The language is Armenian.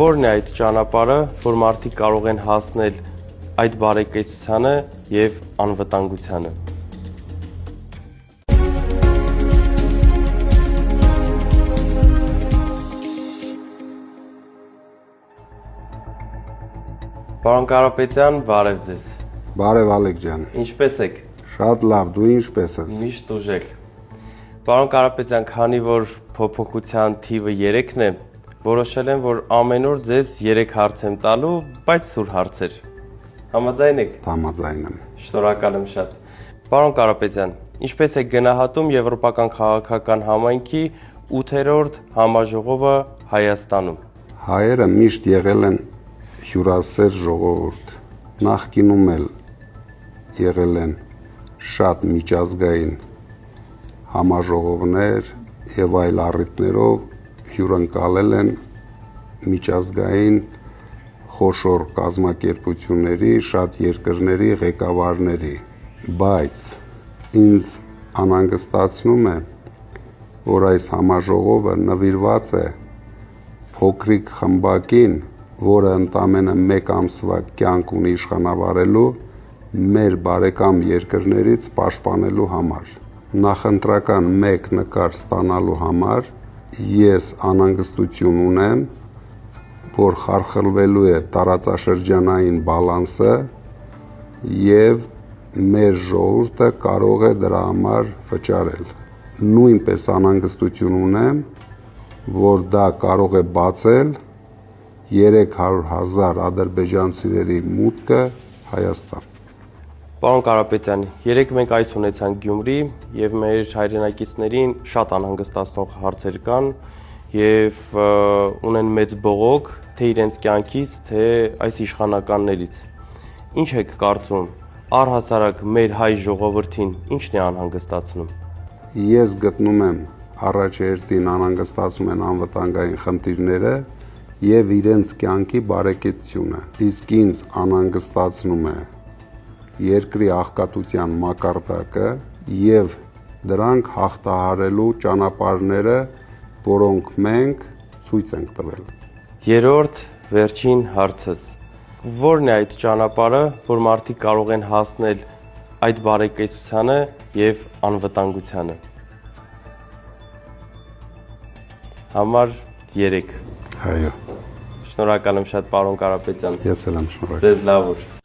Որն է այդ ճանապարհը, որ մարդիկ կարող են հասնել այդ բարեկեցությանը եւ անվտանգությանը։ Պարոն Կարապետյան, բարև ձեզ։ Բարև Ալեք ջան։ Ինչպե՞ս եք։ Շատ լավ, դու ինչպե՞ս ես։ Միշտ ուժեղ։ Պարոն Կարապետյան, քանի որ փոփոխության թիվը 3-ն է, որոշել եմ, որ ամեն օր ձեզ 3 հարց եմ տալու, բայց սուր հարցեր։ Համաձայն եք։ Համաձայն եմ։ Շնորհակալ եմ շատ։ Պարոն Կարապետյան, ինչպես եք գնահատում Եվրոպական քաղաքական համայնքի 8-րդ համաժողովը Հայաստանում։ Հայերը միշտ եղել են հյուրասեր ժողովուրդ։ Նախկինում էլ եղել են շատ միջազգային համաժողովներ եւ այլ առիթներով հյուրընկալել են միջազգային խոշոր կազմակերպությունների, շատ երկրների ղեկավարների, բայց ինձ անհանգստացնում է, որ այս համաժողովը նվիրված է փոքրիկ խմբակին, որը ընդամենը 1 ամսվա կյանք ունի իշխանավարելու մեր բարեկամ երկրներից պաշտպանելու համար։ Նախընտրական 1 նկար ստանալու համար ես անհանգստություն ունեմ, որ խարխլվելու է տարածաշրջանային բալանսը եւ մեր ժողովուրդը կարող է դրա համար վճարել։ Նույնպես անհանգստություն ունեմ, որ դա կարող է բացել 300,000 ադրբեջանցիների մուտքը Հայաստան։ Պարոն Կարապետյան, երեկ մենք այց ունեցանք Գյումրի եւ մեր հայրենակիցներին շատ անհանգստացնող հարցեր կան եւ ունեն մեծ բողոք թե իրենց կյանքից, թե այս իշխանականներից։ Ինչ եք կարծում, առհասարակ մեր հայ ժողովրդին ինչն է անհանգստացնում։ Ես գտնում եմ առաջերտին անհանգստացում են անվտանգային խնդիրները եւ իրենց կյանքի բարեկեցությունը։ Իսկ ինձ անհանգստացնում է երկրի աղքատության մակարդակը եւ դրանք հաղթահարելու ճանապարհները, որոնք մենք ցույց ենք տվել։ Երրորդ վերջին հարցս. Որն է այդ ճանապարհը, որ մարդիկ կարող են հասնել այդ բարեկեցությանը եւ անվտանգությանը։ Համար 3։ Այո։ Շնորհակալ եմ շատ, պարոն Կարապետյան։ Ես էլ եմ շնորհակալ։ Ձեզ լավ օր։